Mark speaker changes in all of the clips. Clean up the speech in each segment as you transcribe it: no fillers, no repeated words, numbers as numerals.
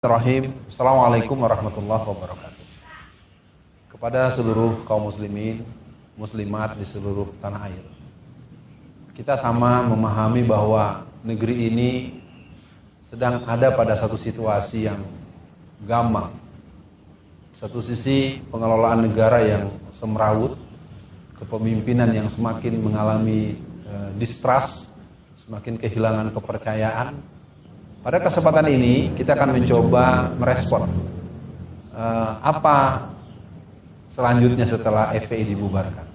Speaker 1: Bismillahirrahmanirrahim. Assalamualaikum warahmatullahi wabarakatuh. Kepada seluruh kaum muslimin, muslimat di seluruh tanah air, kita sama memahami bahwa negeri ini sedang ada pada satu situasi yang gamang. Satu sisi pengelolaan negara yang semrawut, kepemimpinan yang semakin mengalami distrust, semakin kehilangan kepercayaan. Pada kesempatan ini kita akan mencoba merespon apa selanjutnya setelah FPI dibubarkan.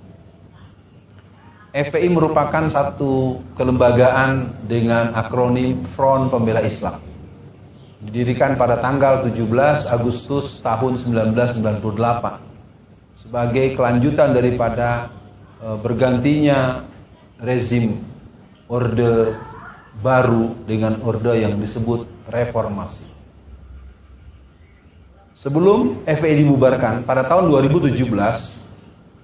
Speaker 1: FPI merupakan satu kelembagaan dengan akronim Front Pembela Islam. Didirikan pada tanggal 17 Agustus tahun 1998 sebagai kelanjutan daripada bergantinya rezim Orde Baru dengan orde yang disebut reformasi. Sebelum FPI dibubarkan pada tahun 2017,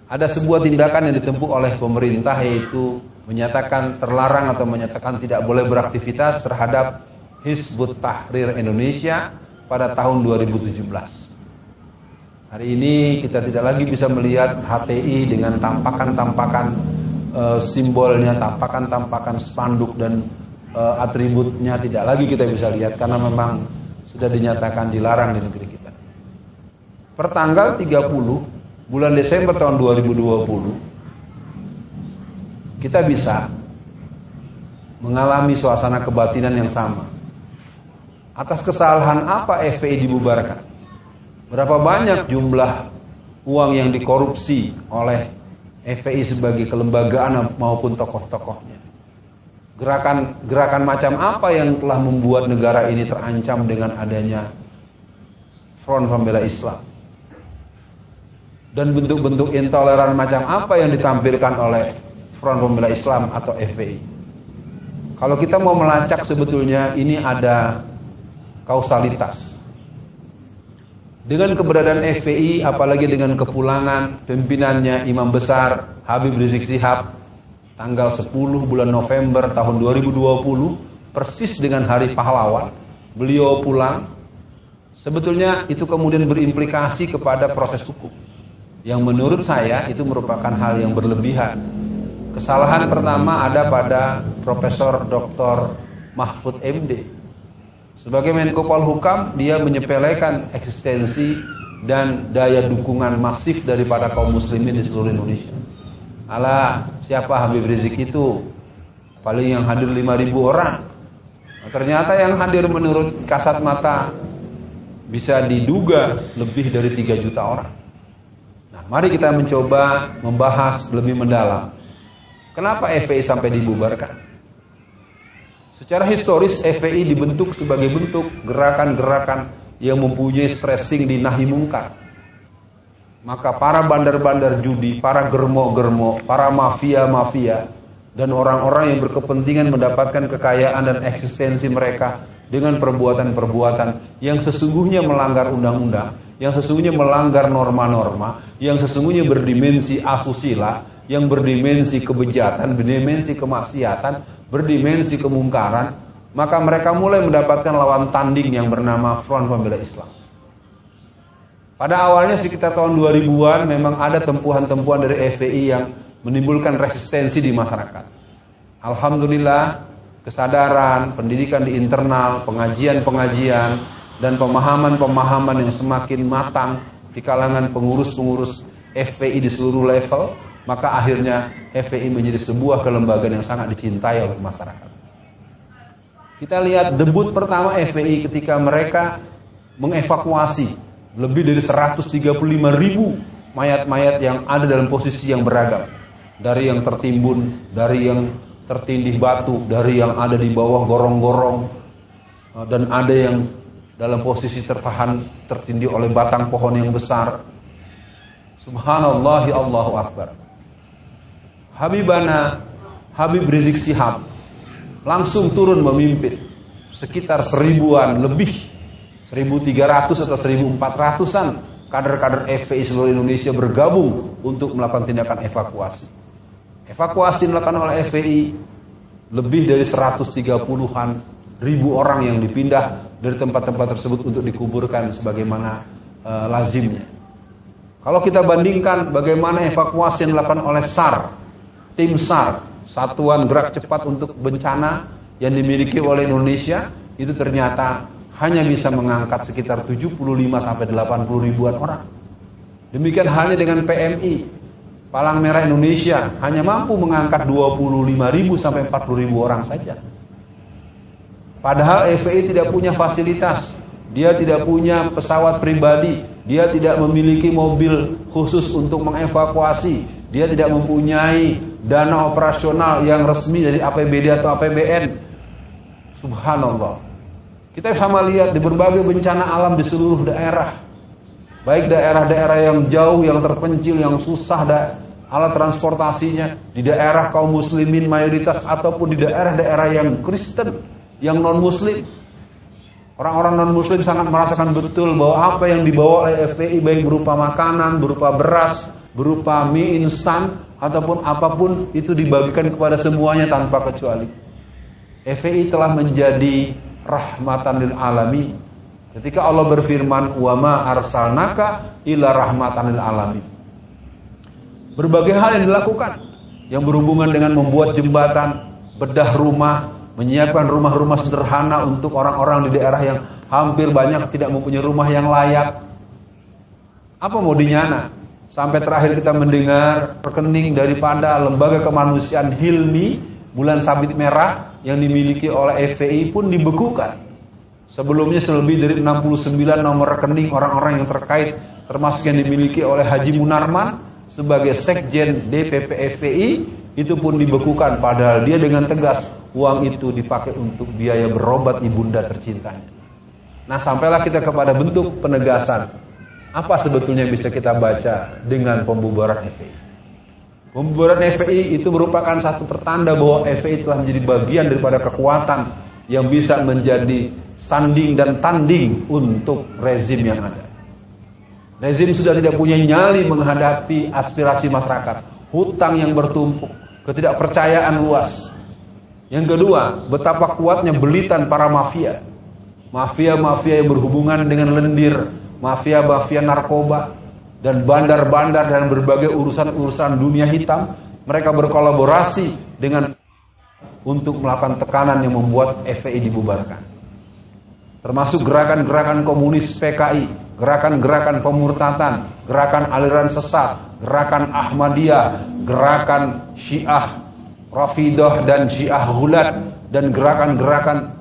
Speaker 1: ada sebuah tindakan yang ditempuh oleh pemerintah, yaitu menyatakan terlarang atau menyatakan tidak boleh beraktivitas terhadap Hizbut Tahrir Indonesia pada tahun 2017. Hari ini kita tidak lagi bisa melihat HTI dengan tampakan-tampakan simbolnya, tampakan-tampakan spanduk dan atributnya tidak lagi kita bisa lihat karena memang sudah dinyatakan dilarang di negeri kita. Pertanggal 30 bulan Desember tahun 2020 kita bisa mengalami suasana kebatinan yang sama. Atas kesalahan apa FPI dibubarkan? Berapa banyak jumlah uang yang dikorupsi oleh FPI sebagai kelembagaan maupun tokoh-tokohnya? Gerakan macam apa yang telah membuat negara ini terancam dengan adanya Front Pembela Islam? Dan bentuk-bentuk intoleran macam apa yang ditampilkan oleh Front Pembela Islam atau FPI? Kalau kita mau melacak, sebetulnya ini ada kausalitas. Dengan keberadaan FPI, apalagi dengan kepulangan pimpinannya Imam Besar Habib Rizik Syihab tanggal 10 bulan November tahun 2020, persis dengan Hari Pahlawan, beliau pulang. Sebetulnya itu kemudian berimplikasi kepada proses hukum, yang menurut saya itu merupakan hal yang berlebihan. Kesalahan pertama ada pada Profesor Dr. Mahfud MD. Sebagai Menko Polhukam, dia menyepelekan eksistensi dan daya dukungan masif daripada kaum muslimin di seluruh Indonesia. Alah, siapa Habib Rizik itu? Paling yang hadir 5.000 orang. Nah, ternyata yang hadir menurut kasat mata bisa diduga lebih dari 3 juta orang. Nah, mari kita mencoba membahas lebih mendalam. Kenapa FPI sampai dibubarkan? Secara historis, FPI dibentuk sebagai bentuk gerakan-gerakan yang mempunyai stressing di nahi mungkar. Maka para bandar-bandar judi, para germo-germo, para mafia-mafia, dan orang-orang yang berkepentingan mendapatkan kekayaan dan eksistensi mereka dengan perbuatan-perbuatan yang sesungguhnya melanggar undang-undang, yang sesungguhnya melanggar norma-norma, yang sesungguhnya berdimensi asusila, yang berdimensi kebejatan, berdimensi kemaksiatan, berdimensi kemungkaran, maka mereka mulai mendapatkan lawan tanding yang bernama Front Pembela Islam. Pada awalnya sekitar tahun 2000-an memang ada tempuhan-tempuhan dari FPI yang menimbulkan resistensi di masyarakat. Alhamdulillah, kesadaran, pendidikan di internal, pengajian-pengajian, dan pemahaman-pemahaman yang semakin matang di kalangan pengurus-pengurus FPI di seluruh level, maka akhirnya FPI menjadi sebuah kelembagaan yang sangat dicintai oleh masyarakat. Kita lihat debut pertama FPI ketika mereka mengevakuasi lebih dari 135.000 mayat-mayat yang ada dalam posisi yang beragam. Dari yang tertimbun, dari yang tertindih batu, dari yang ada di bawah gorong-gorong, dan ada yang dalam posisi tertindih oleh batang pohon yang besar. Subhanallah, Allahu Akbar. Habib Rizik Syihab langsung turun memimpin sekitar 1000-an lebih, 1.300 atau 1.400-an kader-kader FPI seluruh Indonesia bergabung untuk melakukan tindakan evakuasi. Evakuasi dilakukan oleh FPI lebih dari 130-an ribu orang yang dipindah dari tempat-tempat tersebut untuk dikuburkan sebagaimana lazimnya. Kalau kita bandingkan bagaimana evakuasi yang dilakukan oleh SAR, tim SAR, Satuan Gerak Cepat untuk Bencana yang dimiliki oleh Indonesia, itu ternyata hanya bisa mengangkat sekitar 75 sampai 80 ribuan orang. Demikian halnya dengan PMI, Palang Merah Indonesia, hanya mampu mengangkat 25 ribu sampai 40 ribu orang saja. Padahal FPI tidak punya fasilitas, dia tidak punya pesawat pribadi, dia tidak memiliki mobil khusus untuk mengevakuasi, dia tidak mempunyai dana operasional yang resmi dari APBD atau APBN. Subhanallah. Kita sama lihat di berbagai bencana alam di seluruh daerah, baik daerah-daerah yang jauh, yang terpencil, yang susah alat transportasinya, di daerah kaum muslimin mayoritas ataupun di daerah-daerah yang Kristen, yang non-muslim. Orang-orang non-muslim sangat merasakan betul bahwa apa yang dibawa oleh FPI, baik berupa makanan, berupa beras, berupa mie instan, ataupun apapun, itu dibagikan kepada semuanya tanpa kecuali. FPI telah menjadi rahmatan lil alamin. Ketika Allah berfirman, wa ma arsalnaka illa rahmatan lil alamin. Berbagai hal yang dilakukan yang berhubungan dengan membuat jembatan, bedah rumah, menyiapkan rumah-rumah sederhana untuk orang-orang di daerah yang hampir banyak tidak mempunyai rumah yang layak. Apa mau dinyana? Sampai terakhir kita mendengar rekening daripada Lembaga Kemanusiaan Hilmi Bulan Sabit Merah yang dimiliki oleh FPI pun dibekukan. Sebelumnya lebih dari 69 nomor rekening orang-orang yang terkait, termasuk yang dimiliki oleh Haji Munarman sebagai Sekjen DPP FPI, itu pun dibekukan, padahal dia dengan tegas uang itu dipakai untuk biaya berobat ibunda tercintanya. Nah, sampailah kita kepada bentuk penegasan. Apa sebetulnya bisa kita baca dengan pembubaran FPI? Pembubaran FPI itu merupakan satu pertanda bahwa FPI telah menjadi bagian daripada kekuatan yang bisa menjadi sanding dan tanding untuk rezim yang ada. Rezim sudah tidak punya nyali menghadapi aspirasi masyarakat, hutang yang bertumpuk, ketidakpercayaan luas. Yang kedua, betapa kuatnya belitan para mafia. Mafia-mafia yang berhubungan dengan lendir, mafia-mafia narkoba, dan bandar-bandar dan berbagai urusan-urusan dunia hitam. Mereka berkolaborasi dengan untuk melakukan tekanan yang membuat FPI dibubarkan. Termasuk gerakan-gerakan komunis PKI, gerakan-gerakan pemurtatan, gerakan aliran sesat, gerakan Ahmadiyah, gerakan Syiah Rafidah dan Syiah Ghulat, dan gerakan-gerakan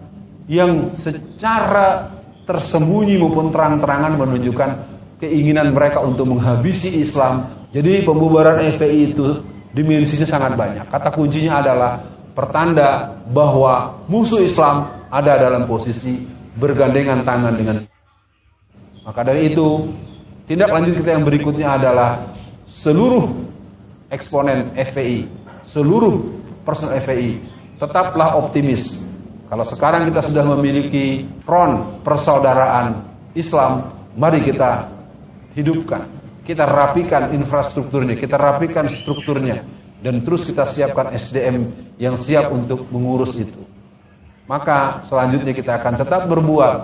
Speaker 1: yang secara tersembunyi maupun terang-terangan menunjukkan keinginan mereka untuk menghabisi Islam. Jadi pembubaran FPI itu dimensinya sangat banyak. Kata kuncinya adalah pertanda bahwa musuh Islam ada dalam posisi bergandengan tangan dengan. Maka dari itu, tindak lanjut kita yang berikutnya adalah seluruh eksponen FPI, seluruh personel FPI, tetaplah optimis. Kalau sekarang kita sudah memiliki front persaudaraan Islam, mari kita hidupkan, kita rapikan infrastrukturnya, kita rapikan strukturnya, dan terus kita siapkan SDM yang siap untuk mengurus itu. Maka selanjutnya kita akan tetap berbuat,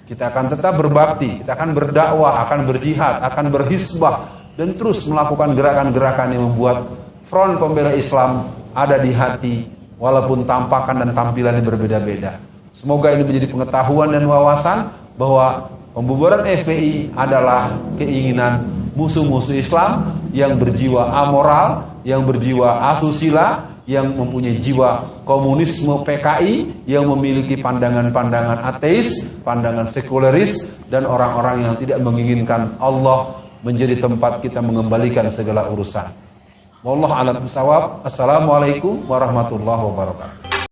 Speaker 1: kita akan tetap berbakti, kita akan berdakwah, akan berjihad, akan berhisbah, dan terus melakukan gerakan-gerakan yang membuat front pembela Islam ada di hati, walaupun tampakan dan tampilannya berbeda-beda. Semoga ini menjadi pengetahuan dan wawasan bahwa pembubaran FPI adalah keinginan musuh-musuh Islam yang berjiwa amoral, yang berjiwa asusila, yang mempunyai jiwa komunisme PKI, yang memiliki pandangan-pandangan ateis, pandangan sekuleris, dan orang-orang yang tidak menginginkan Allah menjadi tempat kita mengembalikan segala urusan. Wallahu a'lam bishawab. Assalamualaikum warahmatullahi wabarakatuh.